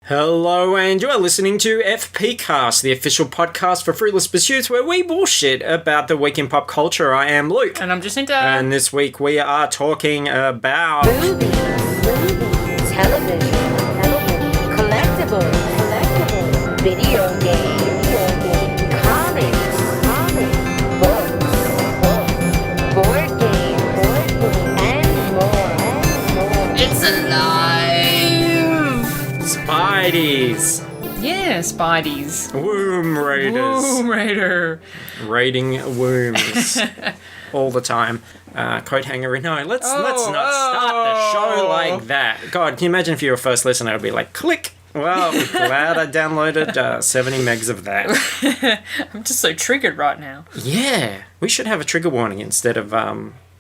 Hello, and you are listening to FPcast, the official podcast for Fruitless Pursuits, where we bullshit about the week in pop culture. I am Luke. And I'm Jacinta. And this week we are talking about... Movies, television, collectibles, video games, comics, books, board games, and more. It's alive! Spideys. Yeah, Spideys. Womb Raiders. Womb Raider. Raiding wombs. All the time. Coat hanger. No, let's not start the show like that. God, can you imagine if you were a first listener, it would be like, click. Well, glad I downloaded 70 megs of that. I'm just so triggered right now. Yeah, we should have a trigger warning instead of,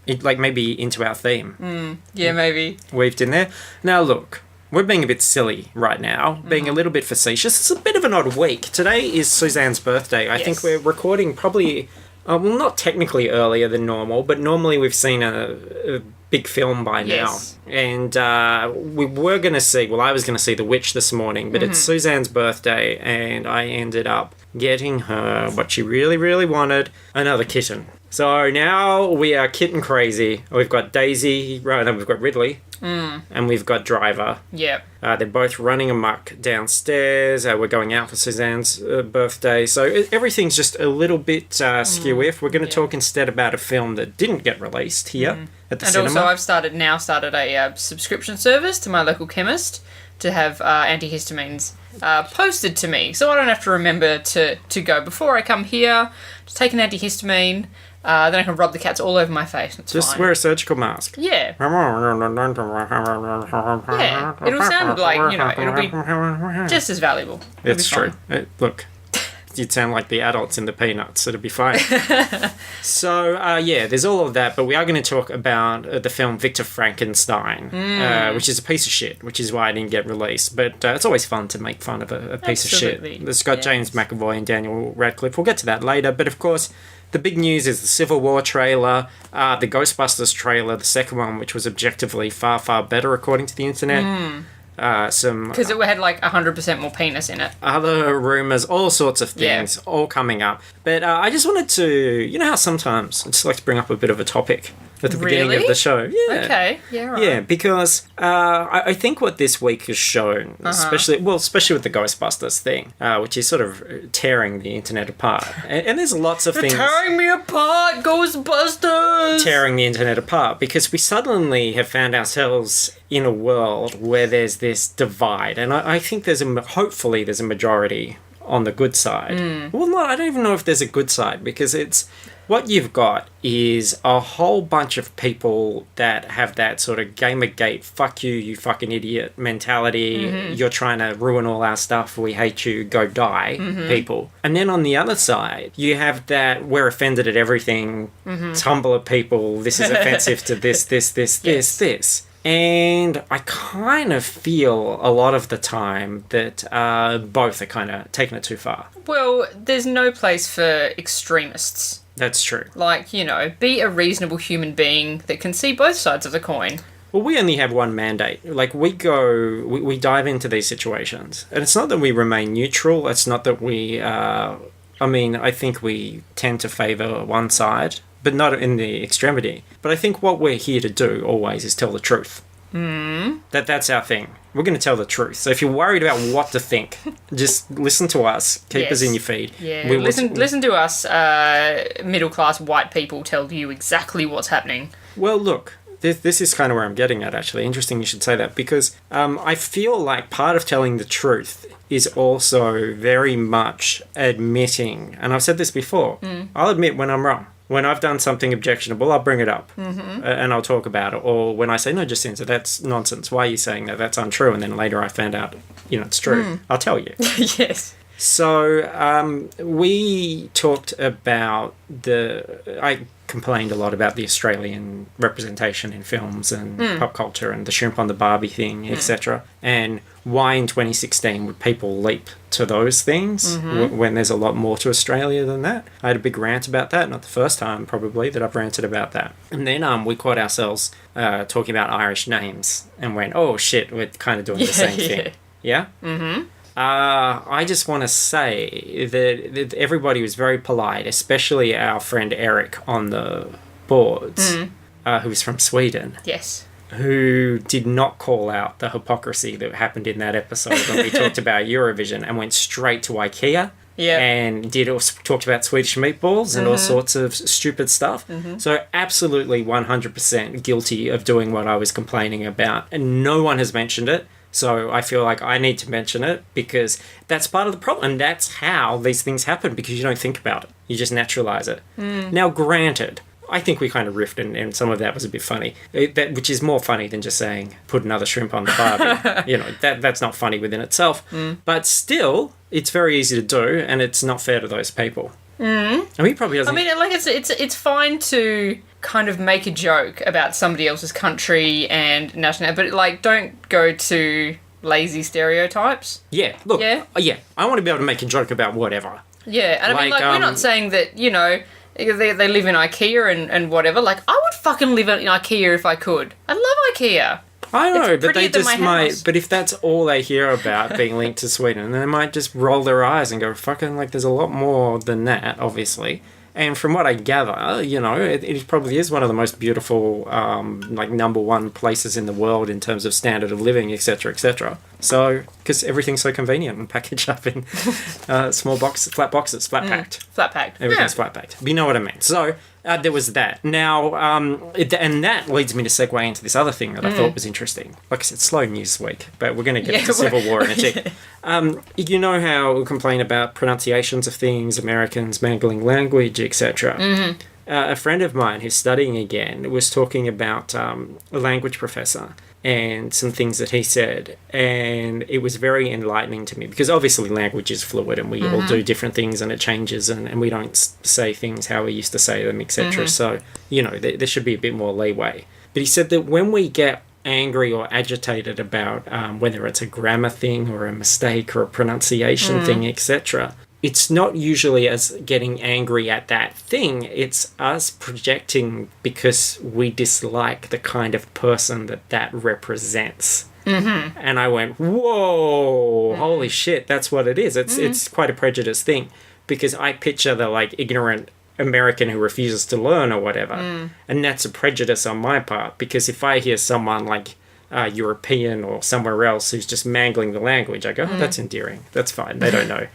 maybe into our theme. Yeah, maybe. Weaved in there. Now, look, we're being a bit silly right now, being a little bit facetious. It's a bit of an odd week. Today is Suzanne's birthday. I think we're recording probably... well, not technically earlier than normal, but normally we've seen a big film by now. And we were going to see, I was going to see The Witch this morning, but it's Suzanne's birthday, and I ended up getting her what she really, really wanted, another kitten. So now we are kitten crazy. We've got Daisy, we've got Ridley, and we've got Driver. Yep. They're both running amok downstairs. We're going out for Suzanne's birthday. So everything's just a little bit skew-if. We're going to talk instead about a film that didn't get released here at the cinema. And also I've started a subscription service to my local chemist to have antihistamines posted to me. So I don't have to remember to go. Before I come here, just take an antihistamine. Then I can rub the cats all over my face. It's just fine. wear a surgical mask. Yeah. Yeah. It'll sound like, it'll be just as valuable. It's true. Look, you'd sound like the adults in the Peanuts. It'll be fine. So, there's all of that, but we are going to talk about the film Victor Frankenstein, which is a piece of shit, which is why I didn't get released. But it's always fun to make fun of a piece of shit. It's got James McAvoy and Daniel Radcliffe. We'll get to that later, but of course... The big news is the Civil War trailer, the Ghostbusters trailer, the second one, which was objectively far, far better according to the internet. Because it had like 100% more penis in it. Other rumours, all sorts of things, all coming up. But I just wanted to, you know how sometimes I just like to bring up a bit of a topic at the beginning of the show. Yeah. Okay. Yeah, right. Yeah, because I think what this week has shown, especially with the Ghostbusters thing, which is sort of tearing the internet apart. And there's lots of things... Tearing me apart, Ghostbusters! Tearing the internet apart, because we suddenly have found ourselves in a world where there's this divide. And I think hopefully there's a majority on the good side. Well, no, I don't even know if there's a good side, because it's... What you've got is a whole bunch of people that have that sort of Gamergate, fuck you, you fucking idiot mentality. You're trying to ruin all our stuff. We hate you. Go die, people. And then on the other side, you have that we're offended at everything. Tumblr people. This is offensive to this. And I kind of feel a lot of the time that both are kind of taking it too far. Well, there's no place for extremists. That's true. Like, be a reasonable human being that can see both sides of the coin. Well, we only have one mandate. Like, we dive into these situations. And it's not that we remain neutral. It's not that we, I think we tend to favour one side, but not in the extremity. But I think what we're here to do always is tell the truth. That's our thing. We're going to tell the truth. So if you're worried about what to think, just listen to us. Keep us in your feed. Yeah, listen to us, middle-class white people tell you exactly what's happening. Well, look, this is kind of where I'm getting at, actually. Interesting you should say that, because I feel like part of telling the truth is also very much admitting, and I've said this before, I'll admit when I'm wrong. When I've done something objectionable, I'll bring it up and I'll talk about it. Or when I say, no, Jacinta, that's nonsense. Why are you saying that? That's untrue. And then later I found out, it's true. I'll tell you. Yes. So we talked about I complained a lot about the Australian representation in films and pop culture and the shrimp on the Barbie thing, etc. And why in 2016 would people leap to those things when there's a lot more to Australia than that? I had a big rant about that. Not the first time, probably, that I've ranted about that. And then we caught ourselves talking about Irish names and went, oh, shit, we're kind of doing the same thing. Yeah? Mm-hmm. I just want to say that everybody was very polite, especially our friend Eric on the boards, who was from Sweden. Yes. Who did not call out the hypocrisy that happened in that episode when we talked about Eurovision and went straight to IKEA. Yeah. And talked about Swedish meatballs and all sorts of stupid stuff. So absolutely 100% guilty of doing what I was complaining about. And no one has mentioned it. So I feel like I need to mention it because that's part of the problem. And that's how these things happen, because you don't think about it. You just naturalize it. Now, granted, I think we kind of riffed and some of that was a bit funny. Which is more funny than just saying, put another shrimp on the barbie. That's not funny within itself. But still, it's very easy to do, and it's not fair to those people. And he probably doesn't... I mean, like, it's fine to kind of make a joke about somebody else's country and nationality, but, like, don't go to lazy stereotypes. Yeah, look, Yeah? I want to be able to make a joke about whatever. Yeah, and I mean, like, we're not saying that, they live in IKEA and whatever. Like, I would fucking live in IKEA if I could. I love IKEA. I know, It's but they prettier than just my might... house. But if that's all they hear about being linked to Sweden, then they might just roll their eyes and go, fucking, like, there's a lot more than that, obviously. And from what I gather, it probably is one of the most beautiful, like, number one places in the world in terms of standard of living, etc., etc. So, because everything's so convenient and packaged up in small boxes, flat packed. Flat packed. Everything's flat packed. But you know what I mean. So, there was that. Now, and that leads me to segue into this other thing that I thought was interesting. Like I said, slow news week, but we're going to get into Civil War in a tick. You know how we complain about pronunciations of things, Americans mangling language, etc. A friend of mine who's studying again was talking about a language professor and some things that he said, and it was very enlightening to me, because obviously language is fluid and we all do different things and it changes, and we don't say things how we used to say them, etc. So, there should be a bit more leeway. But he said that when we get angry or agitated about whether it's a grammar thing or a mistake or a pronunciation thing, etc., it's not usually us getting angry at that thing. It's us projecting because we dislike the kind of person that represents. And I went, whoa, holy shit, that's what it is. It's quite a prejudice thing, because I picture the, like, ignorant American who refuses to learn or whatever. And that's a prejudice on my part, because if I hear someone like European or somewhere else who's just mangling the language, I go, oh, that's endearing. That's fine. They don't know.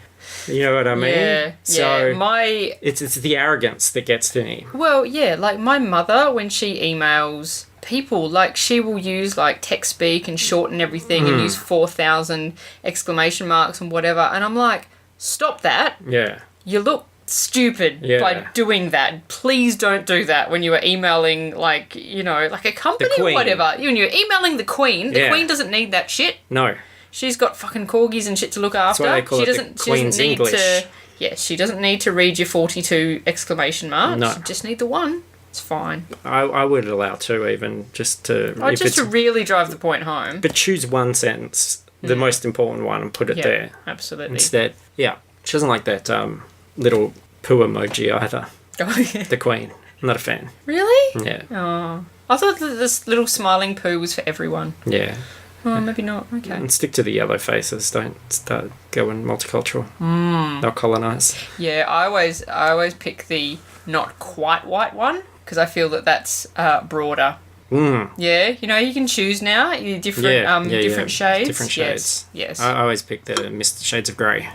You know what I mean? Yeah. So My... it's the arrogance that gets to me. Well, yeah, like my mother, when she emails people, like, she will use, like, text speak and shorten everything and use 4,000 exclamation marks and whatever. And I'm like, stop that. Yeah. You look stupid by doing that. Please don't do that when you are emailing, like, like a company or whatever. When you're emailing the Queen, the Queen doesn't need that shit. No. She's got fucking corgis and shit to look after. That's why they call it the Queen's English. She doesn't need to read your 42 exclamation marks. No. She just need the one. It's fine. I would allow two, even, just to... to really drive the point home. But choose one sentence, the most important one, and put it there. Absolutely. Instead, she doesn't like that little poo emoji either. The Queen. I'm not a fan. Really? Yeah. Oh. I thought that this little smiling poo was for everyone. Yeah. Oh, maybe not. Okay. And stick to the yellow faces. Don't start going multicultural. They'll colonise. Yeah, I always pick the not quite white one, because I feel that that's broader. Yeah, you can choose now. Different shades. Different shades. Yes. I always pick the Mist Shades of Grey.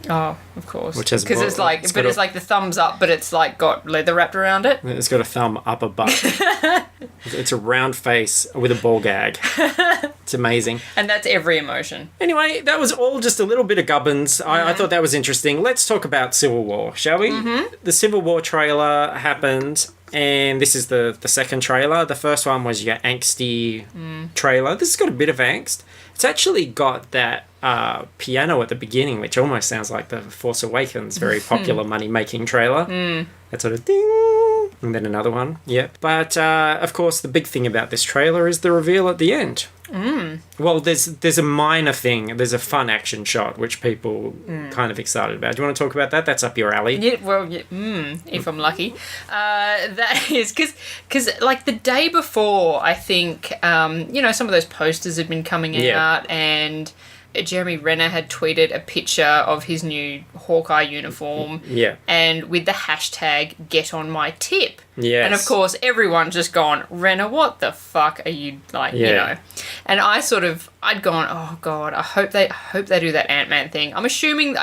Oh, of course. Which has because it's like, it's like the thumbs up, but it's like got leather wrapped around it. It's got a thumb up a butt. It's a round face with a ball gag. It's amazing. And that's every emotion. Anyway, that was all just a little bit of gubbins. I thought that was interesting. Let's talk about Civil War, shall we? The Civil War trailer happened, and this is the second trailer. The first one was your angsty trailer. This has got a bit of angst. It's actually got that piano at the beginning, which almost sounds like the Force Awakens, very popular money-making trailer. That sort of ding, and then another one. Yep. But, of course, the big thing about this trailer is the reveal at the end. Well, there's a minor thing. There's a fun action shot, which people kind of excited about. Do you want to talk about that? That's up your alley. Yeah, well, if I'm lucky. That is, because like the day before, I think, some of those posters had been coming out, and Jeremy Renner had tweeted a picture of his new Hawkeye uniform. Yeah. And with the hashtag #GetOnMyTip. Yes. And of course, everyone's just gone, Renner, what the fuck are you like? You know. And I'd gone, oh god, I hope they do that Ant-Man thing. I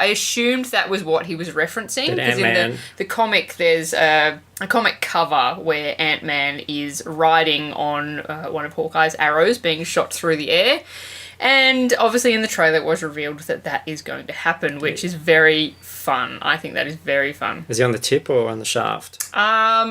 assumed that was what he was referencing, because in the comic there's a comic cover where Ant-Man is riding on one of Hawkeye's arrows being shot through the air. And obviously in the trailer it was revealed that is going to happen, which is very fun. I think that is very fun. Is he on the tip or on the shaft?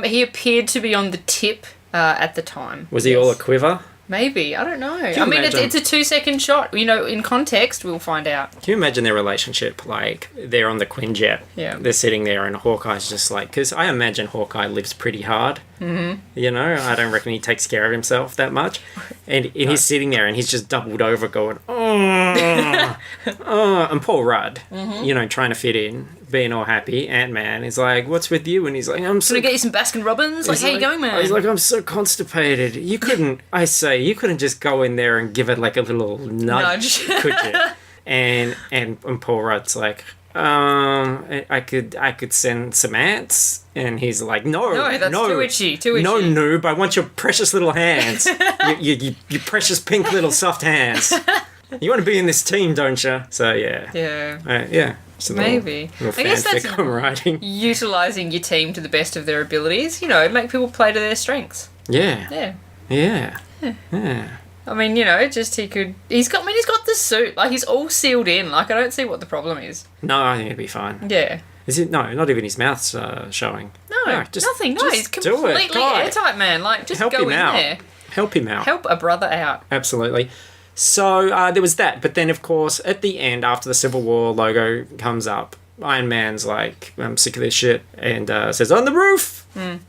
He appeared to be on the tip at the time. Was he all a quiver? Maybe. I don't know. I mean, it's a 2-second shot. You know, in context, we'll find out. Can you imagine their relationship? Like, they're on the Quinjet. Yeah. They're sitting there and Hawkeye's just like... Because I imagine Hawkeye lives pretty hard. Mm-hmm. You know? I don't reckon he takes care of himself that much. And he's sitting there and he's just doubled over going, oh, oh. And Paul Rudd, you know, trying to fit in, being all happy. Ant-Man is like, what's with you? And he's like, I'm so... Can I get you some Baskin Robbins? Like, how you going, man? He's like, I'm so constipated. You couldn't just go in there and give it like a little nudge. Could you? And Paul Rudd's like, I could send some ants. And he's like, no, that's too itchy. No, noob, I want your precious little hands. you precious pink little soft hands. You want to be in this team, don't you? So, yeah. Yeah. Yeah. So maybe. Little I guess that's I'm writing. utilising your team to the best of their abilities. You know, make people play to their strengths. Yeah. Yeah. I mean, you know, he's got the suit. Like, he's all sealed in. Like, I don't see what the problem is. No, I think it'd be fine. Yeah. Is it? No, not even his mouth's showing. No, nothing. No, he's completely airtight, man. Like, just help go him in out. there. Help him out. Help a brother out. Absolutely. So there was that. But then, of course, at the end, after the Civil War logo comes up, Iron Man's like, I'm sick of this shit, and says, on the roof! And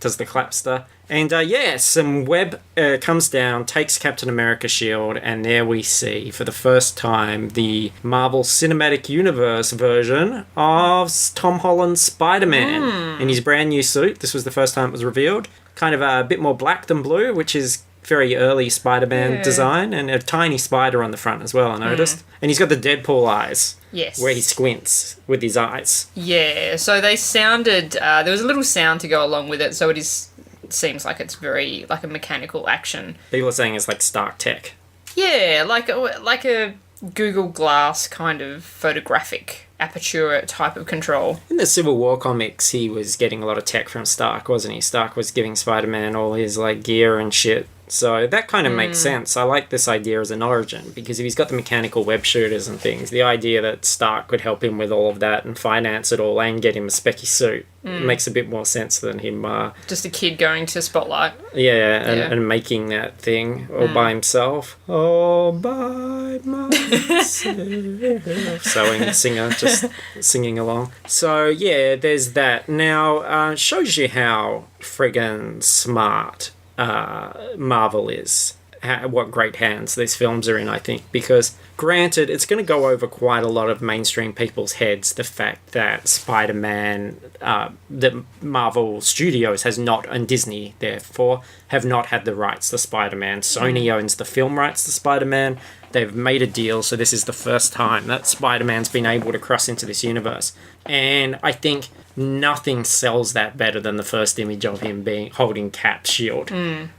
does the clapster. And some web comes down, takes Captain America's shield, and there we see, for the first time, the Marvel Cinematic Universe version of Tom Holland's Spider-Man in his brand new suit. This was the first time it was revealed. Kind of a bit more black than blue, which is very early Spider-Man design, and a tiny spider on the front as well, I noticed. And he's got the Deadpool eyes. Yes. Where he squints with his eyes. Yeah, so they sounded... there was a little sound to go along with it, so it seems like it's very like a mechanical action. People are saying it's like Stark Tech. Yeah, like a Google Glass kind of photographic aperture type of control. In the Civil War comics, he was getting a lot of tech from Stark, wasn't he? Stark was giving Spider-Man all his like gear and shit. So that kind of makes sense. I like this idea as an origin, because if he's got the mechanical web shooters and things, the idea that Stark could help him with all of that and finance it all and get him a specky suit makes a bit more sense than him... just a kid going to Spotlight. And making that thing all by himself. All by myself. Singer, just singing along. So, yeah, there's that. Now, shows you how friggin' smart Marvel is. What great hands these films are in, I think, because granted, it's going to go over quite a lot of mainstream people's heads, the fact that Spider-Man, that Marvel Studios has not, and Disney, therefore, have not had the rights to Spider-Man. Sony owns the film rights to Spider-Man. They've made a deal, so this is the first time that Spider-Man's been able to cross into this universe. And I think nothing sells that better than the first image of him holding Cap's shield.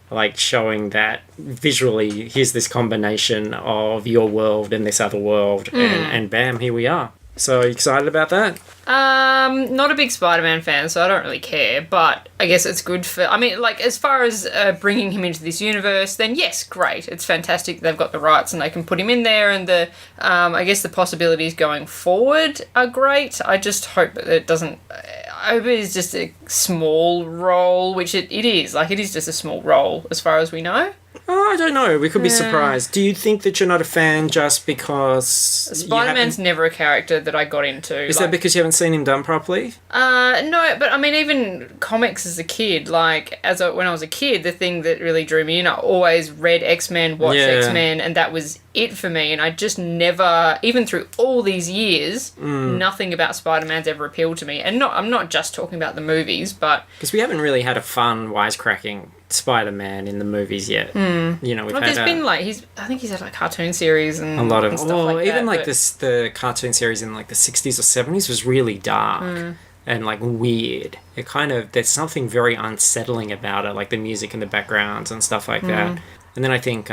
Like, showing that visually, here's this combination of your world and this other world, and bam, here we are. So, are you excited about that? Not a big Spider-Man fan, so I don't really care, but I guess it's good for... I mean, like, as far as bringing him into this universe, then yes, great. It's fantastic they've got the rights and they can put him in there, and the, I guess the possibilities going forward are great. I just hope that it doesn't... I hope it is just a small role, which it is. Like, it is just a small role, as far as we know. Oh, I don't know. We could be surprised. Do you think that you're not a fan just because... Spider-Man's never a character that I got into. Is that because you haven't seen him done properly? No, but I mean, even comics as a kid, like, when I was a kid, the thing that really drew me in, I always read X-Men, watched X-Men, and that was it for me. And I just never, even through all these years, nothing about Spider-Man's ever appealed to me. And I'm not just talking about the movies, but... Because we haven't really had a fun wisecracking Spider-Man in the movies yet. You know, we've Well, had there's been like I think he's had like cartoon series and a lot of and stuff like even that, like but- this the cartoon series in like the 60s or 70s was really dark and like weird. It kind of there's something very unsettling about it, like the music in the backgrounds and stuff like that. And then I think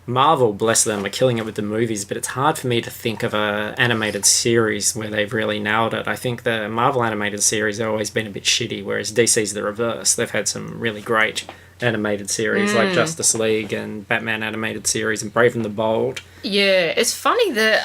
Marvel, bless them, are killing it with the movies, but it's hard for me to think of a animated series where they've really nailed it. I think the Marvel animated series have always been a bit shitty, whereas DC's the reverse. They've had some really great animated series like Justice League and Batman animated series and Brave and the Bold. Yeah, it's funny that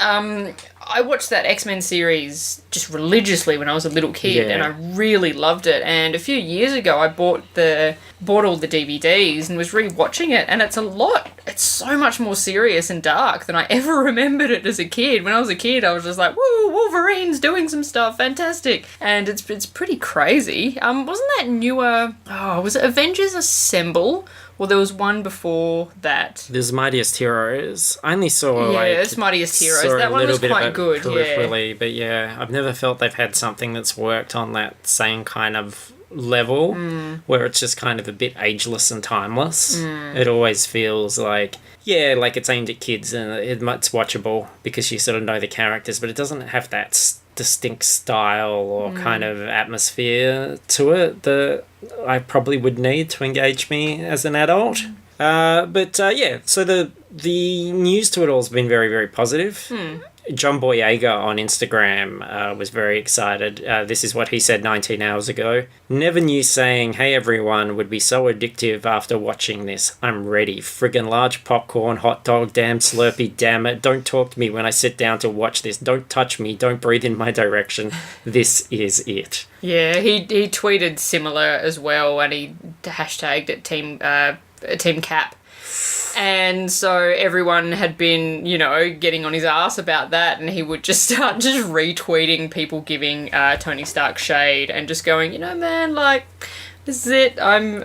I watched that X-Men series just religiously when I was a little kid, Yeah. and I really loved it. And a few years ago, I bought all the DVDs and was rewatching it, and it's so much more serious and dark than I ever remembered it as a kid. When I was a kid, I was just like, woo, Wolverine's doing some stuff, fantastic. And it's pretty crazy. Wasn't that newer, was it Avengers Assemble? Well, there was one before that. There's Mightiest Heroes. I only saw it's Mightiest Heroes. saw That a one little was bit of quite it good, peripherally, but yeah, I've never felt they've had something that's worked on that same kind of level where it's just kind of a bit ageless and timeless. It always feels like like it's aimed at kids and it's watchable because you sort of know the characters, but it doesn't have that distinct style or kind of atmosphere to it that I probably would need to engage me as an adult. So the news to it all has been very, very positive. John Boyega on Instagram was very excited. This is what he said 19 hours ago. Never knew saying, "Hey everyone," would be so addictive after watching this. I'm ready. Friggin' large popcorn, hot dog, damn Slurpee, damn it. Don't talk to me when I sit down to watch this. Don't touch me. Don't breathe in my direction. This is it. Yeah, he tweeted similar as well, and he hashtagged it Team Cap. And so everyone had been, getting on his ass about that, and he would just start just retweeting people giving Tony Stark shade and just going, man, like, this is it. I'm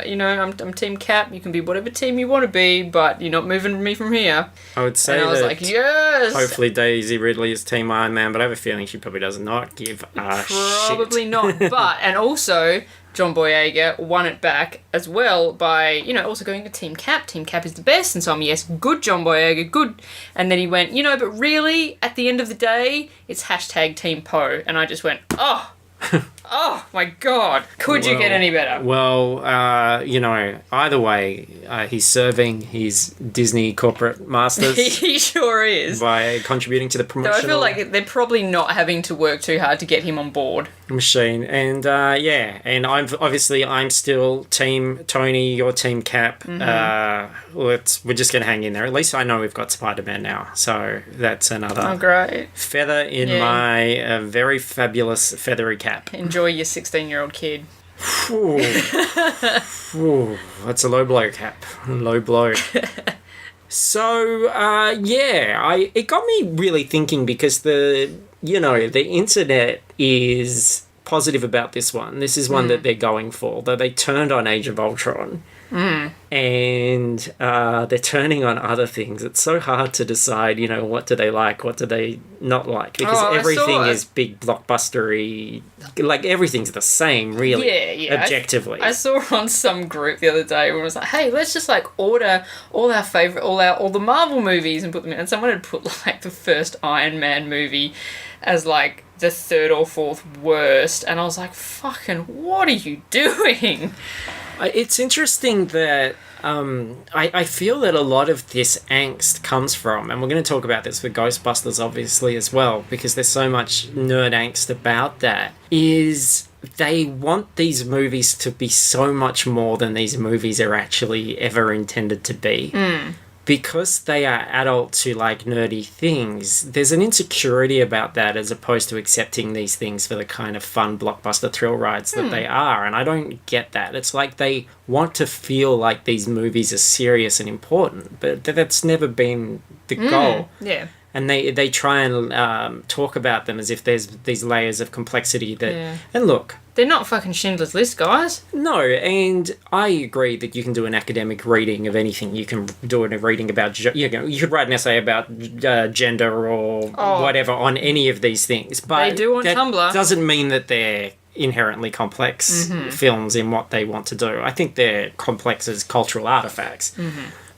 Team Cap. You can be whatever team you want to be, but you're not moving me from here. I would say and I was like, yes! Hopefully Daisy Ridley is Team Iron Man, but I have a feeling she probably does not give a Probably shit. not. But, and also, John Boyega won it back as well by, also going to Team Cap. Team Cap is the best. And so I'm, yes, good John Boyega, good. And then he went, but really, at the end of the day, it's hashtag Team Poe. And I just went, oh. Oh my god. Could you get any better? Well, either way, he's serving his Disney corporate masters. He sure is. By contributing to the So promotional I feel like they're probably not having to work too hard to get him on board. machine. And and I'm still Team Tony, your Team Cap. We're just going to hang in there. At least I know we've got Spider-Man now. So that's another Great. feather in my very fabulous feathery cap. Enjoy your 16-year-old kid. Ooh. Ooh, that's a low blow, Cap. Low blow. So, it got me really thinking because the internet is positive about this one. This is one that they're going for, though they turned on Age of Ultron. And they're turning on other things. It's so hard to decide, what do they like, what do they not like, because everything is big blockbustery, like everything's the same, really, objectively. I saw on some group the other day where it was like, hey, let's just like order all the Marvel movies and put them in, and someone had put like the first Iron Man movie as like the third or fourth worst, and I was like, fucking, what are you doing? It's interesting that I feel that a lot of this angst comes from, and we're going to talk about this with Ghostbusters obviously as well, because there's so much nerd angst about that, is they want these movies to be so much more than these movies are actually ever intended to be. Because they are adults who like nerdy things, there's an insecurity about that as opposed to accepting these things for the kind of fun blockbuster thrill rides that they are. And I don't get that. It's like they want to feel like these movies are serious and important, but that's never been the goal. Yeah. And they try and talk about them as if there's these layers of complexity that... And look... They're not fucking Schindler's List, guys. No, and I agree that you can do an academic reading of anything. You can do a reading about... You could write an essay about gender or whatever on any of these things. But they do on that Tumblr. Doesn't mean that they're inherently complex films in what they want to do. I think they're complex as cultural artifacts.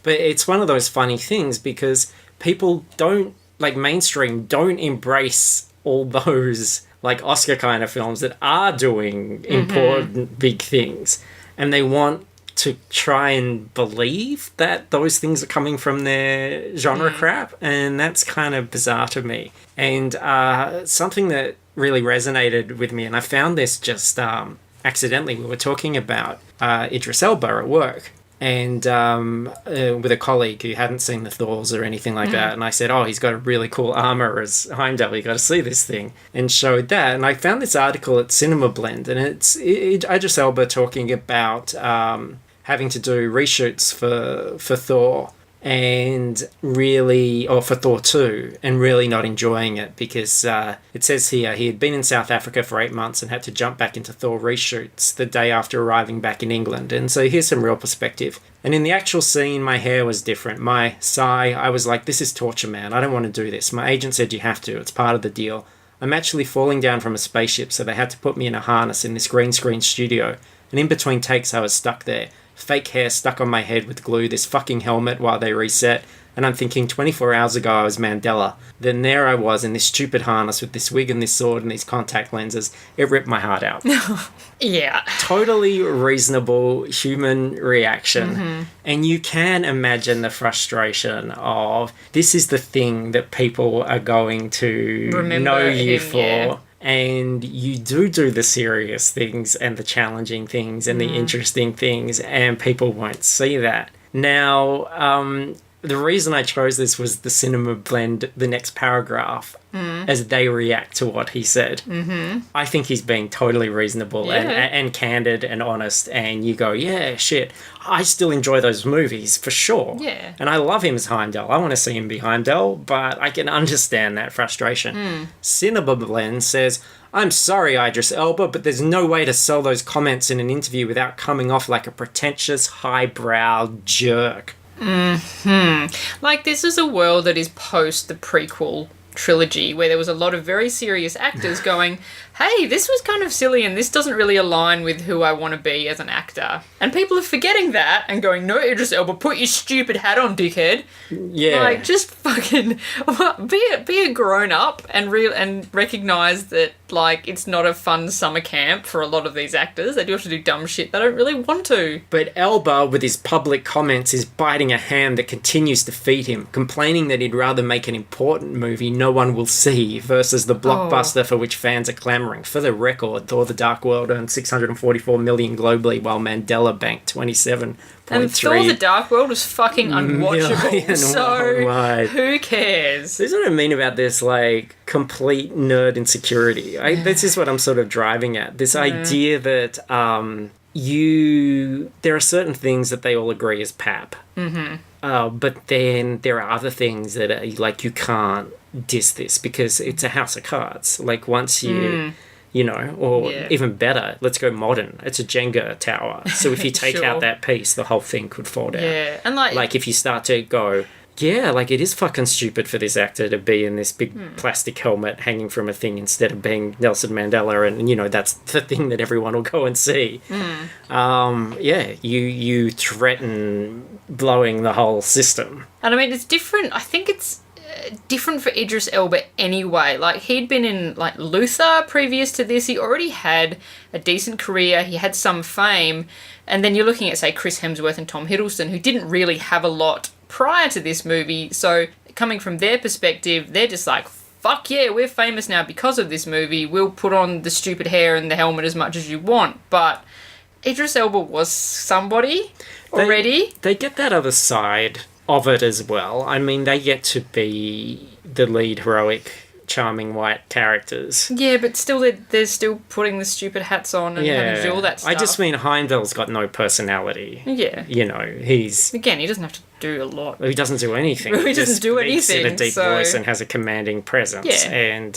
But it's one of those funny things because people don't, like mainstream, don't embrace all those like Oscar kind of films that are doing important big things. And they want to try and believe that those things are coming from their genre crap. And that's kind of bizarre to me. And something that really resonated with me, and I found this just accidentally, we were talking about Idris Elba at work. And with a colleague who hadn't seen the Thors or anything like that. And I said, oh, he's got a really cool armor as Heimdall. You got to see this thing. And showed that. And I found this article at Cinema Blend. And it's Idris Elba talking about having to do reshoots for Thor. And really, or for Thor 2, and really not enjoying it because it says here he had been in South Africa for 8 months and had to jump back into Thor reshoots the day after arriving back in England. And so here's some real perspective. And in the actual scene, my hair was different. My sigh, I was like, this is torture, man. I don't want to do this. My agent said you have to. It's part of the deal. I'm actually falling down from a spaceship, so they had to put me in a harness in this green screen studio. And in between takes, I was stuck there. Fake hair stuck on my head with glue, this fucking helmet while they reset, and I'm thinking 24 hours ago I was Mandela. Then there I was in this stupid harness with this wig and this sword and these contact lenses. It ripped my heart out. Yeah. Totally reasonable human reaction. And you can imagine the frustration of, this is the thing that people are going to know you for. Yeah. And you do the serious things and the challenging things and the interesting things, and people won't see that. Now, the reason I chose this was the Cinema Blend, the next paragraph, as they react to what he said. I think he's being totally reasonable and candid and honest, and you go, yeah, shit, I still enjoy those movies, for sure. Yeah. And I love him as Heimdall. I want to see him be Heimdall, but I can understand that frustration. Cinema Blend says, I'm sorry, Idris Elba, but there's no way to sell those comments in an interview without coming off like a pretentious, highbrow jerk. Like, this is a world that is post the prequel trilogy where there was a lot of very serious actors going, hey, this was kind of silly and this doesn't really align with who I want to be as an actor. And people are forgetting that and going, no, Idris Elba, put your stupid hat on, dickhead. Yeah. Like, just fucking be a grown up and recognise that, like, it's not a fun summer camp for a lot of these actors. They do have to do dumb shit they don't really want to. But Elba, with his public comments, is biting a hand that continues to feed him, complaining that he'd rather make an important movie no one will see versus the blockbuster for which fans are clamouring. For the record, Thor: The Dark World earned $644 million globally, while Mandela banked 27.3. And Thor: The Dark World was fucking unwatchable. So who cares? This is what I mean about this, like, complete nerd insecurity. This is what I'm sort of driving at. This idea that there are certain things that they all agree is pap. But then there are other things that are, like, you can't diss this because it's a house of cards. Like, once you know, or even better, let's go modern, it's a Jenga tower. So if you take out that piece, the whole thing could fall down. Yeah, and like if you start to go, yeah, like, it is fucking stupid for this actor to be in this big plastic helmet hanging from a thing instead of being Nelson Mandela, and, you know, that's the thing that everyone will go and see. You threaten blowing the whole system. And I mean, it's different. I think it's different for Idris Elba anyway. Like, he'd been in, like, Luther previous to this. He already had a decent career. He had some fame. And then you're looking at, say, Chris Hemsworth and Tom Hiddleston, who didn't really have a lot prior to this movie. So coming from their perspective, they're just like, fuck yeah, we're famous now because of this movie. We'll put on the stupid hair and the helmet as much as you want. But Idris Elba was somebody already. They get that other side of it as well. I mean, they get to be the lead heroic, charming white characters. Yeah, but still, they're still putting the stupid hats on and having to do all that stuff. I just mean Heimdall's got no personality. Yeah. You know, he's... Again, he doesn't have to do a lot. He doesn't do anything. He doesn't do anything. In a deep voice and has a commanding presence. Yeah. And,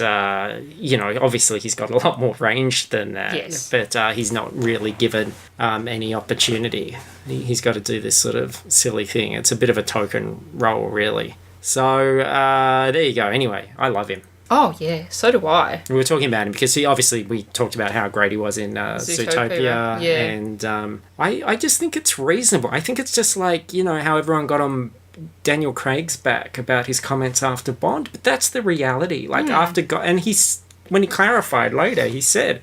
you know, obviously he's got a lot more range than that. Yes. But he's not really given any opportunity. He's got to do this sort of silly thing. It's a bit of a token role, really. So, there you go. Anyway, I love him. Oh, yeah, so do I. We were talking about him because we talked about how great he was in Zootopia. Yeah. And I just think it's reasonable. I think it's just like, how everyone got on Daniel Craig's back about his comments after Bond, but that's the reality. Like, and when he clarified later, he said,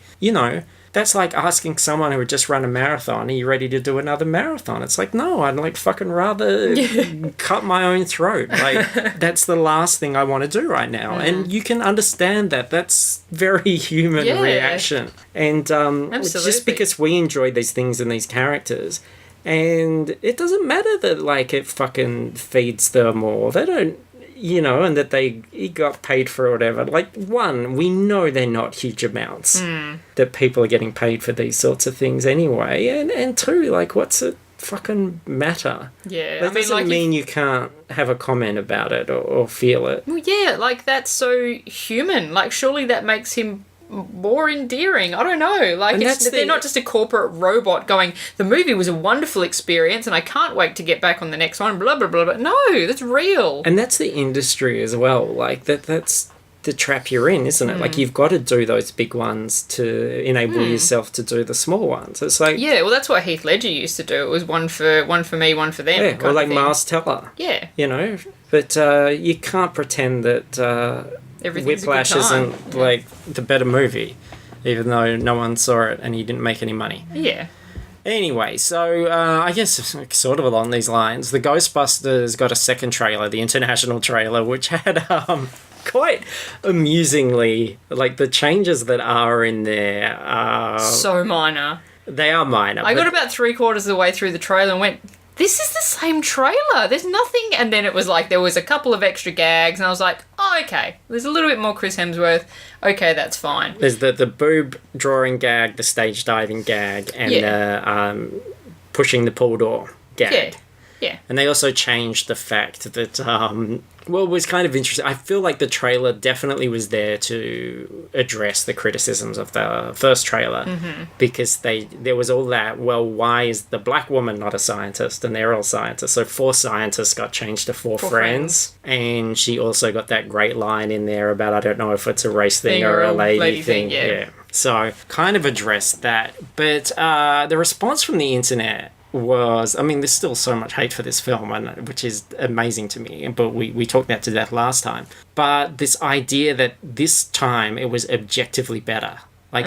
that's like asking someone who had just run a marathon, are you ready to do another marathon? It's like, no, I'd like fucking rather cut my own throat. Like, that's the last thing I want to do right now. And you can understand that. That's very human reaction. And just because we enjoy these things and these characters, and it doesn't matter that, like, it fucking feeds them or they don't, and that he got paid for whatever. Like, one, we know they're not huge amounts that people are getting paid for these sorts of things anyway. And two, like, what's it fucking matter? Yeah. That doesn't mean you can't have a comment about it or feel it. Well, yeah, like, that's so human. Like, surely that makes him more endearing. I don't know. Like, they're not just a corporate robot going, the movie was a wonderful experience and I can't wait to get back on the next one, blah, blah, blah, blah. No, that's real. And that's the industry as well. Like, that's the trap you're in, isn't it? Like, you've got to do those big ones to enable yourself to do the small ones. It's like... Yeah, well, that's what Heath Ledger used to do. It was one for me, one for them. Yeah, or like Miles Teller. Yeah. But you can't pretend that... Whiplash isn't like the better movie, even though no one saw it and he didn't make any money. Yeah. Anyway, so I guess sort of along these lines, the Ghostbusters got a second trailer, the international trailer, which had quite amusingly, like, the changes that are in there are... So minor. They are minor. I got about 3/4 of the way through the trailer and went, this is the same trailer. There's nothing. And then it was like there was a couple of extra gags, and I was like, oh, okay. There's a little bit more Chris Hemsworth. Okay, that's fine. There's the boob drawing gag, the stage diving gag, and the pushing the pool door gag. Yeah. And they also changed the fact that, it was kind of interesting. I feel like the trailer definitely was there to address the criticisms of the first trailer because there was all that, well, why is the black woman not a scientist? And they're all scientists. So 4 scientists got changed to 4 friends. And she also got that great line in there about, I don't know if it's a race thing or a lady thing. Yeah. So kind of addressed that. But the response from the internet was, I mean, there's still so much hate for this film, which is amazing to me, but we talked that to death last time. But this idea that this time it was objectively better. Like,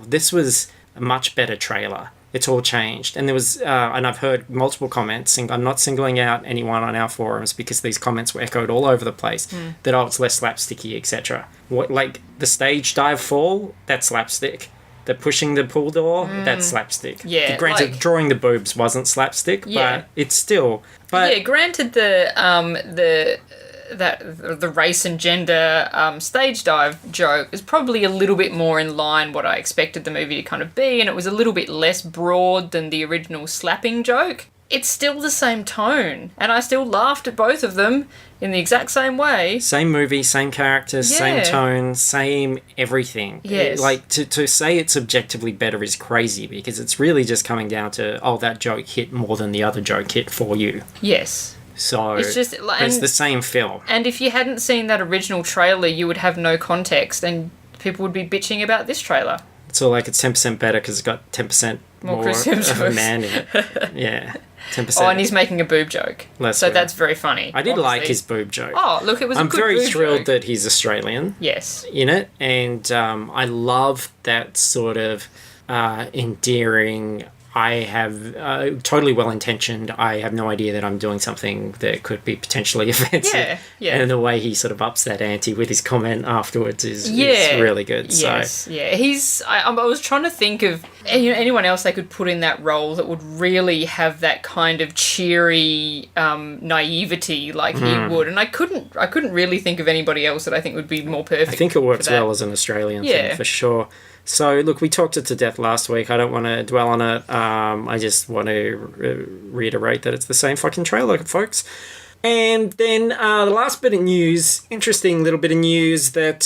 this was a much better trailer. It's all changed. And there was, and I've heard multiple comments, I'm not singling out anyone on our forums because these comments were echoed all over the place, that, it's less slapsticky, etc. Like, the stage dive fall, that's slapstick. The pushing the pool door, that's slapstick. Yeah. Granted, drawing the boobs wasn't slapstick, but it's still... But yeah, granted the race and gender stage dive joke is probably a little bit more in line what I expected the movie to kind of be, and it was a little bit less broad than the original slapping joke. It's still the same tone, and I still laughed at both of them in the exact same way. Same movie, same characters, same tone, same everything. Yes. Like, to say it's objectively better is crazy, because it's really just coming down to, that joke hit more than the other joke hit for you. Yes. So, it's the same film. And if you hadn't seen that original trailer, you would have no context, and people would be bitching about this trailer. It's all like it's 10% better because it's got 10% more Chris of a man in it. Yeah. 10%. Oh, and he's making a boob joke. So that's very funny. I did like his boob joke. Oh, look, it was a good boob joke. I'm very thrilled that he's Australian. Yes. In it. And I love that sort of endearing... I have totally well-intentioned. I have no idea that I'm doing something that could be potentially offensive. Yeah. And the way he sort of ups that ante with his comment afterwards is really good. Yes, so. Yeah. I was trying to think of anyone else they could put in that role that would really have that kind of cheery naivety like he would. And I couldn't really think of anybody else that I think would be more perfect. I think it works well as an Australian thing, for sure. So, look, we talked it to death last week. I don't want to dwell on it. I just want to reiterate that it's the same fucking trailer, folks. And then the last bit of news, interesting little bit of news, that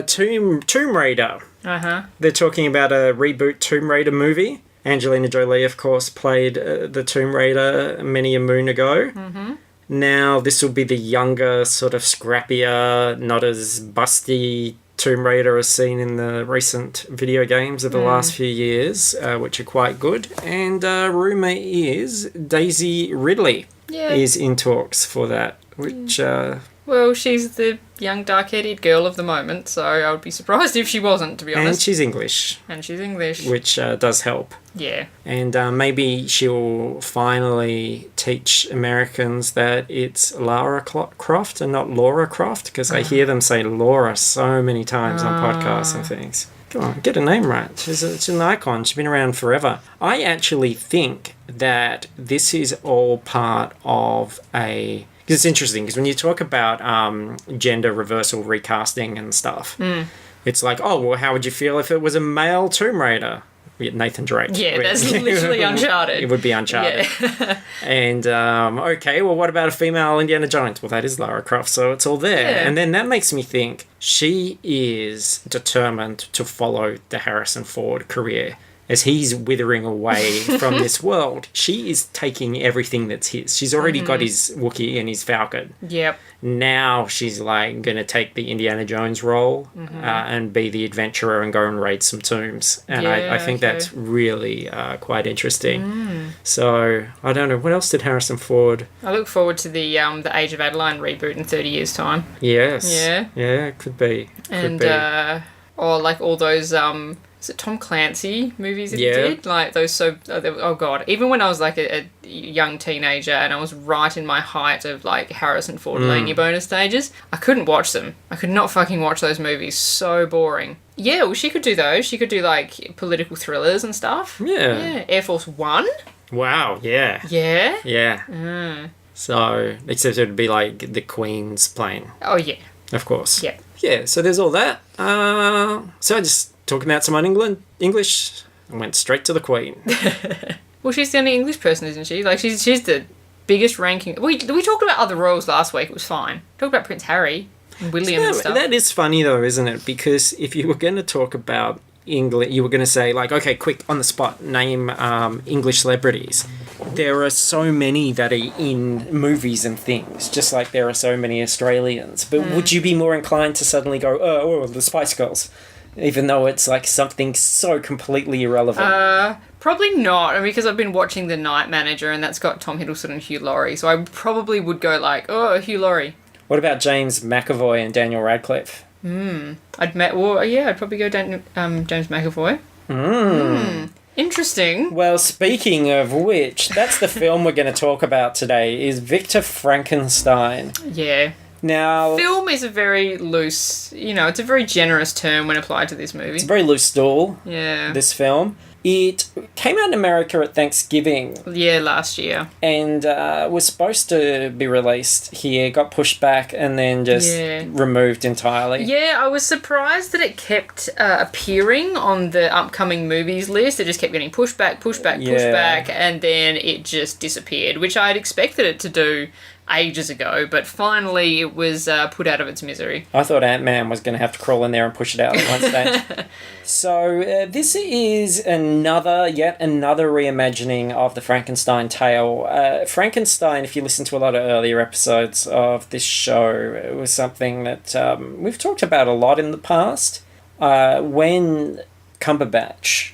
Tomb Raider. They're talking about a reboot Tomb Raider movie. Angelina Jolie, of course, played the Tomb Raider many a moon ago. Now this will be the younger, sort of scrappier, not as busty Tomb Raider as seen in the recent video games of the last few years, which are quite good. And rumour is Daisy Ridley is in talks for that, which... Well, she's the young dark-headed girl of the moment, so I would be surprised if she wasn't, to be honest. And she's English. Which does help. Yeah. And maybe she'll finally teach Americans that it's Lara Croft and not Laura Croft, because I hear them say Laura so many times on podcasts and things. Come on, get a name right. She's an icon. She's been around forever. I actually think that this is all part of a... Because it's interesting, because when you talk about gender reversal recasting and stuff, it's like, oh, well, how would you feel if it was a male Tomb Raider? Nathan Drake. Yeah, that's literally Uncharted. It would be Uncharted. Yeah. And, okay, well, what about a female Indiana Jones? Well, that is Lara Croft, so it's all there. Yeah. And then that makes me think she is determined to follow the Harrison Ford career. As he's withering away from this world, she is taking everything that's his. She's already got his Wookiee and his Falcon. Yep. Now she's like going to take the Indiana Jones role and be the adventurer and go and raid some tombs. And I think that's really quite interesting. So I don't know, what else did Harrison Ford? I look forward to the Age of Adeline reboot in 30 years' time. Yes. Yeah. Yeah, it could be. Or like all those is it Tom Clancy movies that he did? Like those oh god. Even when I was like a young teenager and I was right in my height of like Harrison Ford Laney bonus stages, I couldn't watch them. I could not fucking watch those movies. So boring. Yeah, well she could do those. She could do like political thrillers and stuff. Yeah. Air Force One. Wow, yeah. Yeah? Yeah. So, except it would be like the Queen's plane. Oh yeah. Of course. Yeah. Yeah, so there's all that. So I just talking about some English and went straight to the Queen. Well, she's the only English person, isn't she? Like, she's the biggest ranking. We talked about other royals last week. It was fine. Talked about Prince Harry and William and stuff. That is funny, though, isn't it? Because if you were going to talk about England, you were going to say, like, okay, quick, on the spot, name English celebrities. There are so many that are in movies and things, just like there are so many Australians. But would you be more inclined to suddenly go, oh, the Spice Girls? Even though it's like something so completely irrelevant. Probably not, because I've been watching The Night Manager and that's got Tom Hiddleston and Hugh Laurie, so I probably would go like, oh, Hugh Laurie. What about James McAvoy and Daniel Radcliffe? I'd probably go James McAvoy. Interesting. Well, speaking of which, that's the film we're going to talk about today, is Victor Frankenstein. Yeah. Now, film is a very loose, it's a very generous term when applied to this movie. It's a very loose stool, yeah. This film. It came out in America at Thanksgiving. Yeah, last year. And was supposed to be released here, got pushed back, and then just removed entirely. Yeah, I was surprised that it kept appearing on the upcoming movies list. It just kept getting pushed back, and then it just disappeared, which I had expected it to do ages ago, but finally it was put out of its misery. I thought Ant-Man was going to have to crawl in there and push it out at one stage. So this is yet another reimagining of the Frankenstein tale. Frankenstein, if you listen to a lot of earlier episodes of this show, it was something that we've talked about a lot in the past. When Cumberbatch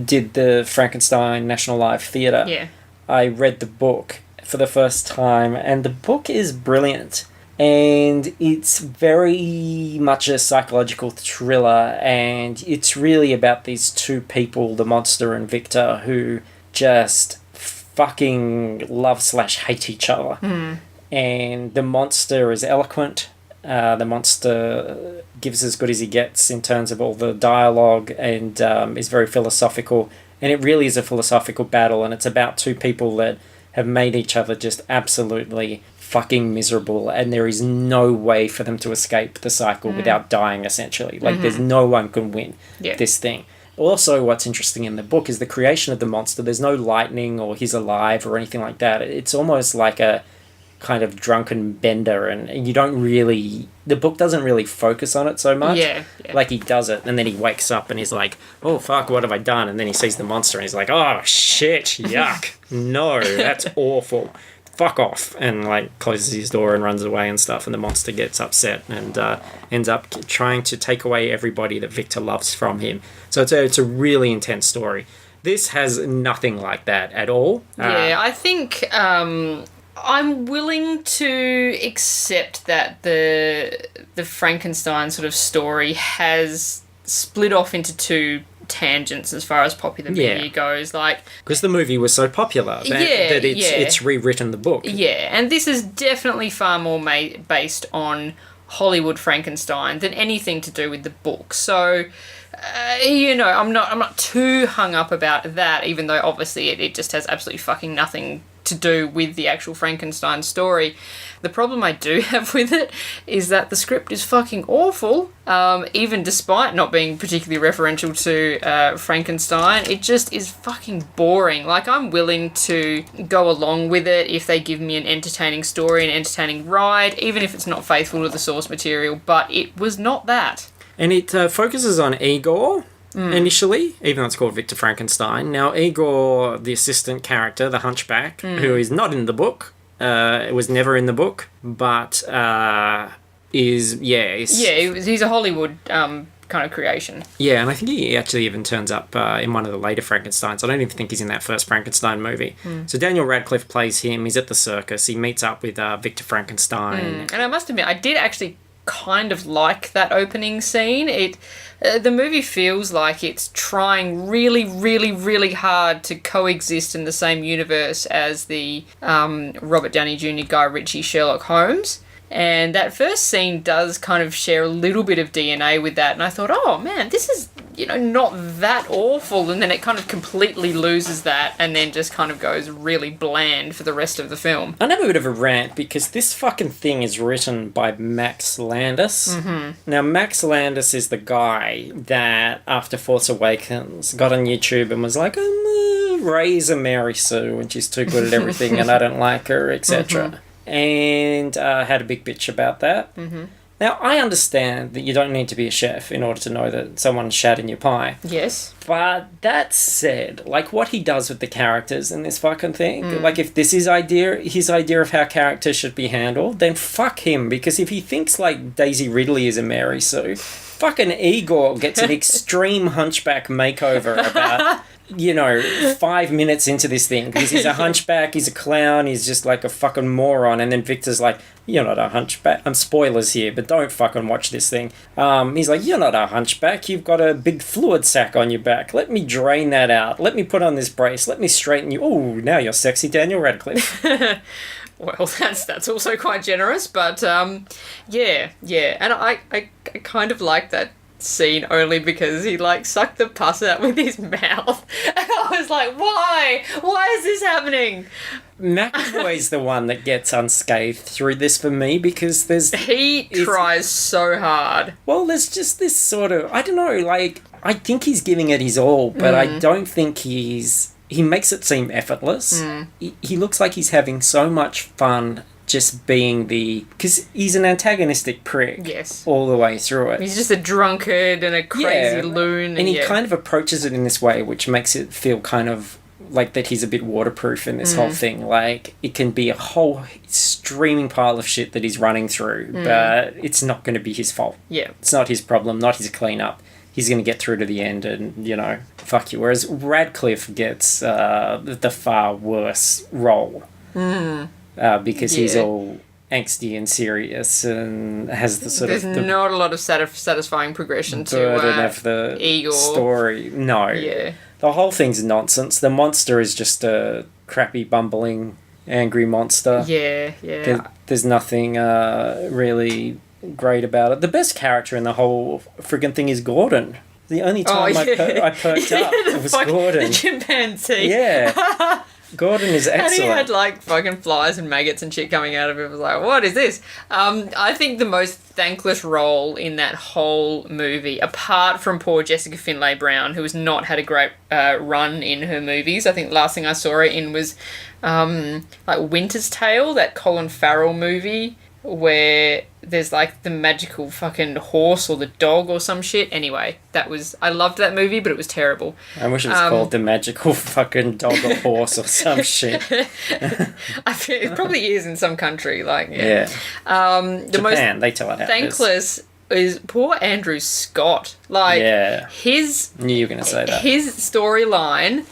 did the Frankenstein National Live Theatre, I read the book for the first time, and the book is brilliant, and it's very much a psychological thriller, and it's really about these two people, the monster and Victor, who just fucking love/hate each other. And the monster is eloquent. The monster gives as good as he gets in terms of all the dialogue, and is very philosophical, and it really is a philosophical battle, and it's about two people that have made each other just absolutely fucking miserable, and there is no way for them to escape the cycle without dying, essentially. Like, there's no one can win this thing. Also, what's interesting in the book is the creation of the monster. There's no lightning or he's alive or anything like that. It's almost like a kind of drunken bender, and you don't really... The book doesn't really focus on it so much. Yeah. Like, he does it, and then he wakes up and he's like, oh, fuck, what have I done? And then he sees the monster and he's like, oh, shit, yuck. No, that's awful. fuck off, and like closes his door and runs away and stuff, and the monster gets upset and ends up trying to take away everybody that Victor loves from him. So it's a really intense story. This has nothing like that at all. Yeah, I think I'm willing to accept that the Frankenstein sort of story has split off into two tangents as far as popular media goes, like because the movie was so popular that it's rewritten the book. Yeah, and this is definitely far more based on Hollywood Frankenstein than anything to do with the book. So, I'm not too hung up about that, even though obviously it just has absolutely fucking nothing to do with the actual Frankenstein story. The problem I do have with it is that the script is fucking awful, even despite not being particularly referential to Frankenstein. It just is fucking boring. Like, I'm willing to go along with it if they give me an entertaining story, an entertaining ride, even if it's not faithful to the source material, but it was not that. And it focuses on Igor, initially, even though it's called Victor Frankenstein. Now, Igor, the assistant character, the Hunchback, who is not in the book, it was never in the book, but he's Yeah, and I think he actually even turns up in one of the later Frankensteins. I don't even think he's in that first Frankenstein movie. So Daniel Radcliffe plays him. He's at the circus. He meets up with Victor Frankenstein. And I must admit, I did actually kind of like that opening scene. The movie feels like it's trying really, really, really hard to coexist in the same universe as the Robert Downey Jr. Guy Ritchie Sherlock Holmes. And that first scene does kind of share a little bit of DNA with that. And I thought, oh man, this is, not that awful. And then it kind of completely loses that and then just kind of goes really bland for the rest of the film. I have a bit of a rant because this fucking thing is written by Max Landis. Now, Max Landis is the guy that, after Force Awakens, got on YouTube and was like, raise a Mary Sue and she's too good at everything and I don't like her, etc. And had a big bitch about that. Now, I understand that you don't need to be a chef in order to know that someone shat in your pie. Yes. But that said, like, what he does with the characters in this fucking thing, like, if this is his idea of how characters should be handled, then fuck him, because if he thinks, like, Daisy Ridley is a Mary Sue, fucking Igor gets an extreme Hunchback makeover about... 5 minutes into this thing, because he's a hunchback, he's a clown, he's just like a fucking moron, and then Victor's like, you're not a hunchback. Spoilers here, but don't fucking watch this thing. He's like, you're not a hunchback, you've got a big fluid sac on your back. Let me drain that out. Let me put on this brace. Let me straighten you. Oh, now you're sexy Daniel Radcliffe. Well, that's also quite generous, but yeah. And I kind of like that scene only because he sucked the pus out with his mouth. And I was like, why is this happening? McAvoy's the one that gets unscathed through this for me, because he tries so hard. Well, there's just this sort of, I don't know, I think he's giving it his all, but I don't think he makes it seem effortless. He looks like he's having so much fun just being because he's an antagonistic prick. Yes. All the way through it. He's just a drunkard and a crazy loon. And he kind of approaches it in this way, which makes it feel kind of like that he's a bit waterproof in this whole thing. Like, it can be a whole streaming pile of shit that he's running through, but it's not going to be his fault. Yeah. It's not his problem, not his cleanup. He's going to get through to the end and, fuck you. Whereas Radcliffe gets the far worse role. Because he's all angsty and serious and has the sort There's of... There's not a lot of satisfying progression to of the Igor. Story. No. Yeah. The whole thing's nonsense. The monster is just a crappy, bumbling, angry monster. Yeah. There's nothing really great about it. The best character in the whole friggin' thing is Gordon. The only time I perked up was Gordon. The chimpanzee. Yeah. Gordon is excellent. And he had fucking flies and maggots and shit coming out of him. I was like, what is this? I think the most thankless role in that whole movie, apart from poor Jessica Finlay Brown, who has not had a great run in her movies. I think the last thing I saw her in was Winter's Tale, that Colin Farrell movie, where there's like the magical fucking horse or the dog or some shit. Anyway, I loved that movie, but it was terrible. I wish it was called the magical fucking dog or horse or some shit. I feel it probably is in some country, like Yeah. The Japan, most they tell it how it is. thankless is poor Andrew Scott. Like Yeah. his Knew you were going to say that. his storyline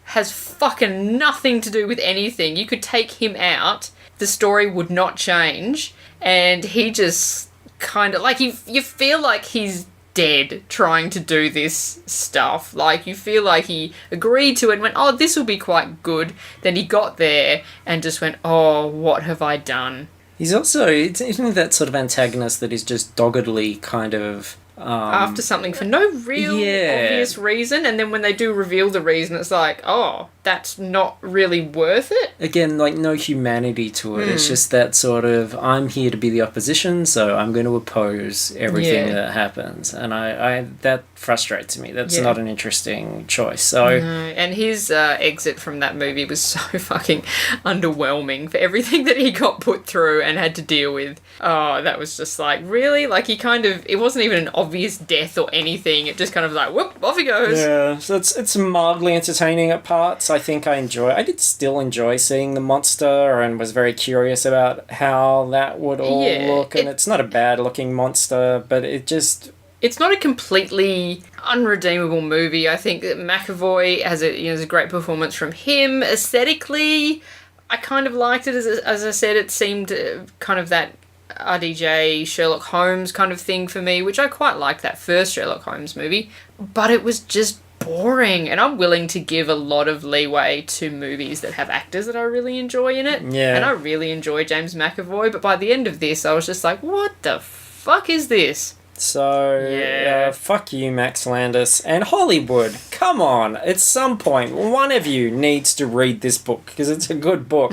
has fucking nothing to do with anything. You could take him out, the story would not change, and he just kind of like you feel like he's dead trying to do this stuff. Like you feel like he agreed to it and went, oh, this will be quite good. Then he got there and just went, oh, what have I done? He's also, isn't he that sort of antagonist that is just doggedly kind of... After something for no real obvious reason, and then when they do reveal the reason, it's like, oh, that's not really worth it. Again, like, no humanity to it. It's just that sort of, I'm here to be the opposition, so I'm going to oppose everything that happens. And I that frustrates me. That's not an interesting choice. So, and his exit from that movie was so fucking underwhelming for everything that he got put through and had to deal with. Oh, that was just like, really? Like, he kind of, it wasn't even an obvious death or anything. It just kind of like, whoop, off he goes. Yeah, so it's mildly entertaining at parts. I think I did still enjoy seeing the monster and was very curious about how that would all look. And it's not a bad looking monster, but it just... It's not a completely unredeemable movie. I think that McAvoy has a great performance from him. Aesthetically, I kind of liked it. As I said, it seemed kind of that RDJ Sherlock Holmes kind of thing for me, which I quite liked that first Sherlock Holmes movie. But it was just boring, and I'm willing to give a lot of leeway to movies that have actors that I really enjoy in it. Yeah. And I really enjoy James McAvoy, but by the end of this, I was just like, what the fuck is this? So, fuck you, Max Landis. And Hollywood, come on. At some point, one of you needs to read this book, because it's a good book.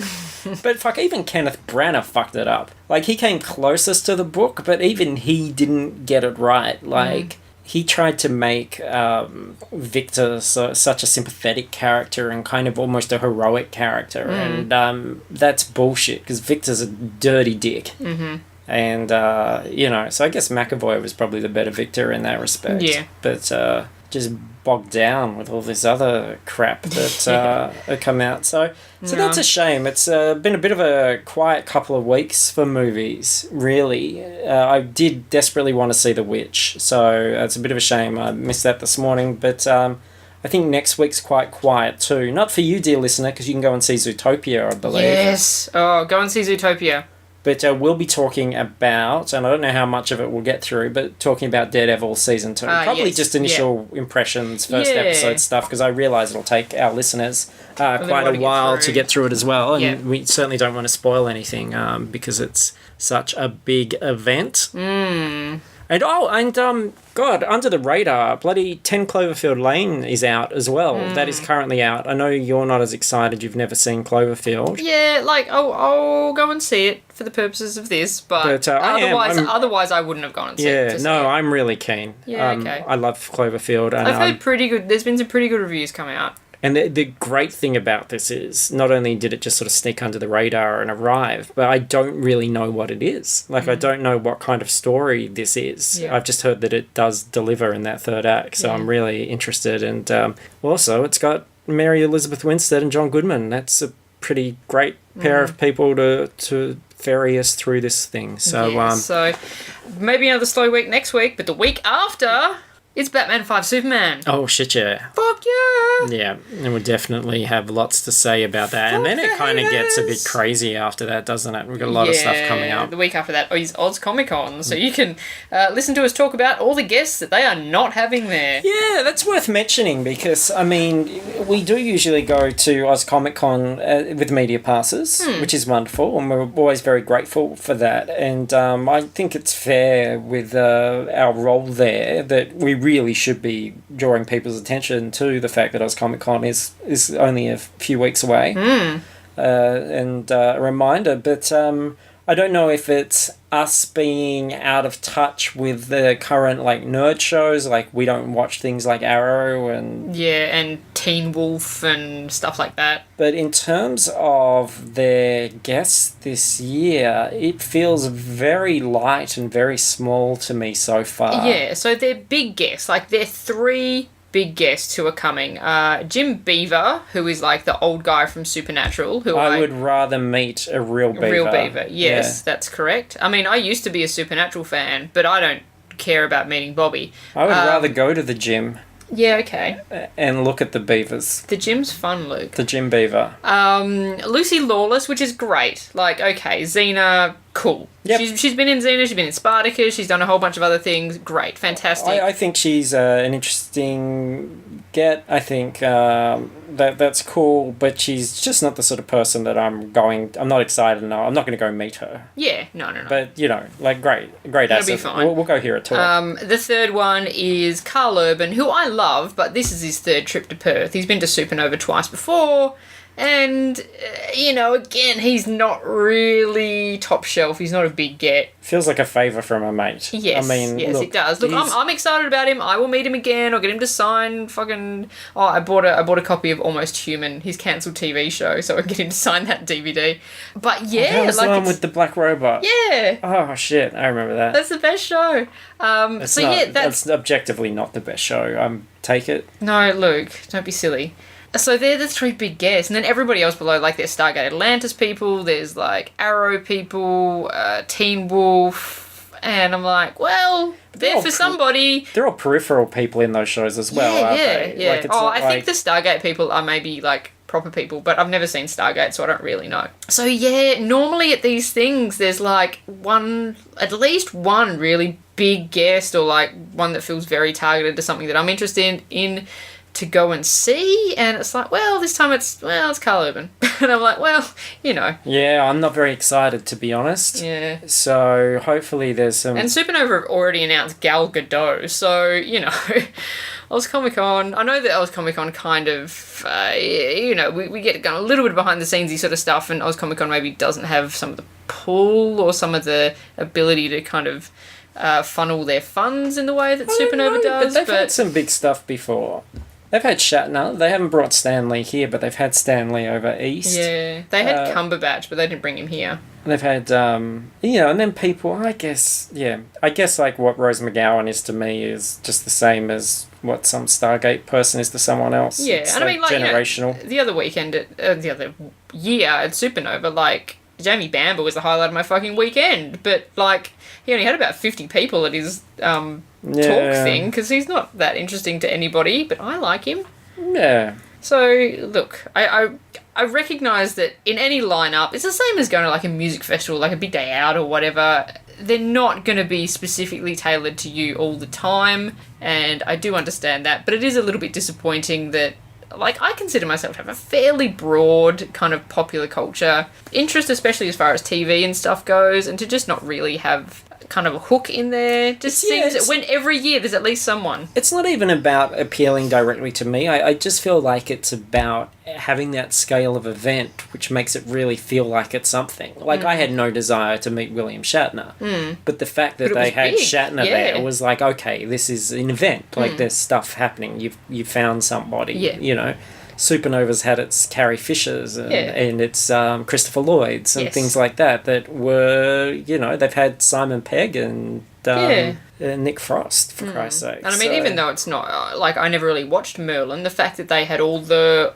But fuck, even Kenneth Branagh fucked it up. Like, he came closest to the book, but even he didn't get it right. Like... He tried to make Victor such a sympathetic character and kind of almost a heroic character. And that's bullshit, because Victor's a dirty dick. Mm-hmm. And, so I guess McAvoy was probably the better Victor in that respect. Yeah. But just bogged down with all this other crap that had come out. So that's a shame. It's been a bit of a quiet couple of weeks for movies, really. I did desperately want to see The Witch, so it's a bit of a shame. I missed that this morning, but I think next week's quite quiet too. Not for you, dear listener, because you can go and see Zootopia, I believe. Yes! Oh, go and see Zootopia. But we'll be talking about, and I don't know how much of it we'll get through, but talking about Daredevil Season 2. Probably just initial impressions, first episode stuff, because I realise it'll take our listeners quite a while to get through it as well. And we certainly don't want to spoil anything because it's such a big event. And God, under the radar, bloody 10 Cloverfield Lane is out as well. That is currently out. I know you're not as excited. You've never seen Cloverfield. Yeah, like, I'll go and see it for the purposes of this, but otherwise I wouldn't have gone and seen it. Yeah, no, I'm really keen. Yeah, okay. I love Cloverfield. And I've heard pretty good, there's been some pretty good reviews coming out. And the great thing about this is, not only did it just sort of sneak under the radar and arrive, but I don't really know what it is. Like, I don't know what kind of story this is. Yeah. I've just heard that it does deliver in that third act, so I'm really interested. And also, it's got Mary Elizabeth Winstead and John Goodman. That's a pretty great pair of people to ferry us through this thing. So, so maybe another slow week next week, but the week after... It's Batman 5 Superman. Oh, shit, yeah. Fuck yeah. Yeah, and we'll definitely have lots to say about that. And then it kind of gets a bit crazy after that, doesn't it? We've got a lot of stuff coming up. The week after that is Oz Comic Con, so you can listen to us talk about all the guests that they are not having there. Yeah, that's worth mentioning because, I mean, we do usually go to Oz Comic Con with media passes, which is wonderful, and we're always very grateful for that. And I think it's fair with our role there that we really should be drawing people's attention to the fact that Oz Comic Con is only a few weeks away. And a reminder, but I don't know if it's us being out of touch with the current, like, nerd shows. Like, we don't watch things like Arrow and... Yeah, and Teen Wolf and stuff like that. But in terms of their guests this year, it feels very light and very small to me so far. Yeah, so they're big guests. Like, they're 3 big guests who are coming. Jim Beaver, who is like the old guy from Supernatural. Who I would rather meet a real beaver. Real beaver, yes, that's correct. I mean, I used to be a Supernatural fan, but I don't care about meeting Bobby. I would rather go to the gym. Yeah, okay. And look at the beavers. The gym's fun, Luke. The gym beaver. Lucy Lawless, which is great. Like, okay, Xena, cool. Yep. She's been in Xena, she's been in Spartacus, she's done a whole bunch of other things. Great, fantastic. I think she's an interesting get. I think that's cool, but she's just not the sort of person that I'm not excited. No, I'm not going to go meet her. Yeah, no. But, you know, like, great asset. Be fine. We'll go hear a talk. The third one is Carl Urban, who I love, but this is his 3rd trip to Perth. He's been to Supernova twice before. And, you know, again, he's not really top shelf. He's not a big get. Feels like a favour from a mate. Yes, look, it does. Look, I'm excited about him. I will meet him again. I'll get him to sign fucking... Oh, I bought a copy of Almost Human, his cancelled TV show, so I can get him to sign that DVD. But yeah... that was the one with the black robot. Yeah. Oh, shit. I remember that. That's the best show. That's objectively not the best show. Take it. No, Luke, don't be silly. So they're the 3 big guests, and then everybody else below, like there's Stargate Atlantis people, there's like Arrow people, Teen Wolf, and I'm like, well, they're for somebody. They're all peripheral people in those shows as well, aren't they? Yeah. Like, I think the Stargate people are maybe like proper people, but I've never seen Stargate, so I don't really know. So yeah, normally at these things, there's like at least one really big guest, or like one that feels very targeted to something that I'm interested in to go and see, and it's like, well, this time it's Carl Urban. And I'm like, well, you know. Yeah, I'm not very excited, to be honest. Yeah. So hopefully there's some... And Supernova have already announced Gal Gadot, so, you know, Oz Comic Con, I know that Oz Comic Con kind of, you know, we get a little bit behind the scenesy sort of stuff, and Oz Comic Con maybe doesn't have some of the pull or some of the ability to kind of funnel their funds in the way that Supernova does. But they've had some big stuff before. They've had Shatner. They haven't brought Stanley here, but they've had Stanley over east. Yeah, they had Cumberbatch, but they didn't bring him here. They've had, you know, and then people, I guess, like what Rose McGowan is to me is just the same as what some Stargate person is to someone else. Yeah, it's and I mean, like, generational. You know, the other weekend, the other year at Supernova, like, Jamie Bamber was the highlight of my fucking weekend, but, like, he only had about 50 people at his talk thing, because he's not that interesting to anybody, but I like him. Yeah. So, look, I recognise that in any lineup, it's the same as going to, like, a music festival, like a big day out or whatever. They're not going to be specifically tailored to you all the time, and I do understand that, but it is a little bit disappointing that, like, I consider myself to have a fairly broad kind of popular culture interest, especially as far as TV and stuff goes, and to just not really have kind of a hook in there just seems when every year there's at least someone. It's not even about appealing directly to me. I just feel like it's about having that scale of event which makes it really feel like it's something. Like, I had no desire to meet William Shatner, but the fact that they had big. Shatner there was like, okay, this is an event. Like, there's stuff happening. You've found somebody, you know. Supernova's had its Carrie Fishers and its Christopher Lloyd's and things like that were, you know, they've had Simon Pegg and Nick Frost, for Christ's sake. And I mean, even though it's not, like, I never really watched Merlin, the fact that they had all the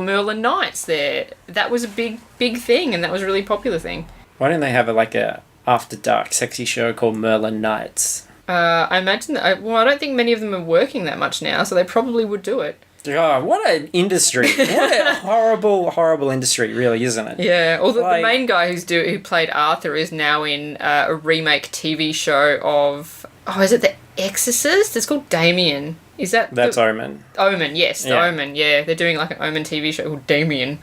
Merlin nights there, that was a big thing, and that was a really popular thing. Why don't they have a after dark sexy show called Merlin Nights? I imagine that, I don't think many of them are working that much now, so they probably would do it. Oh, what an industry. What a horrible, horrible industry, really, isn't it? Yeah, although the main guy who played Arthur is now in a remake TV show of... Oh, is it The Exorcist? It's called Damien. Is that... That's Omen. Omen, yes. The Omen, yeah. They're doing like an Omen TV show called Damien.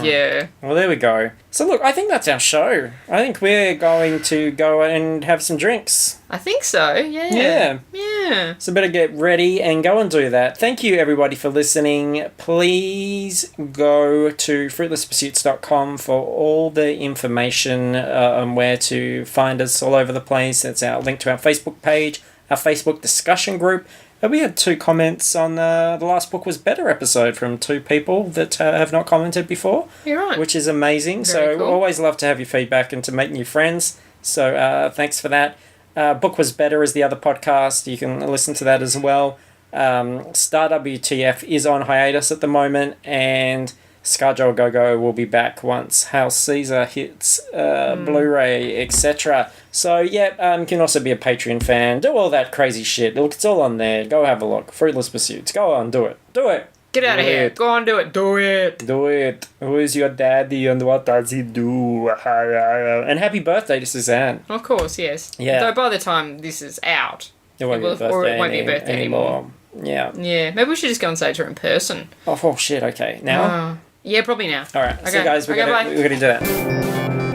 Yeah. Well, there we go. So, look, I think that's our show. I think we're going to go and have some drinks. I think so, yeah. Yeah. Yeah. Yeah. So better get ready and go and do that. Thank you, everybody, for listening. Please go to fruitlesspursuits.com for all the information on where to find us all over the place. That's our link to our Facebook page, our Facebook discussion group. We had 2 comments on the Last Book Was Better episode from 2 people that have not commented before. You're right. Which is amazing. Very so cool. always love to have your feedback and to make new friends. So thanks for that. Book Was Better is the other podcast. You can listen to that as well. Star WTF is on hiatus at the moment, and ScarJo Go-Go will be back once Hail Caesar hits Blu-ray, etc. So, yeah, you can also be a Patreon fan. Do all that crazy shit. Look, it's all on there. Go have a look. Fruitless Pursuits. Go on, do it. Do it. Get out of Do here. it. Go on, do it. Do it. Do it. Who is your daddy and what does he do? And happy birthday to Suzanne. Of course, yes. Yeah. Though by the time this is out, It won't be a birthday, or it won't be a birthday anymore. Yeah. Yeah, maybe we should just go and say it to her in person. Oh shit, okay. Now? Yeah, probably now. Alright, so Okay. guys, we're Okay, gonna bye. do that.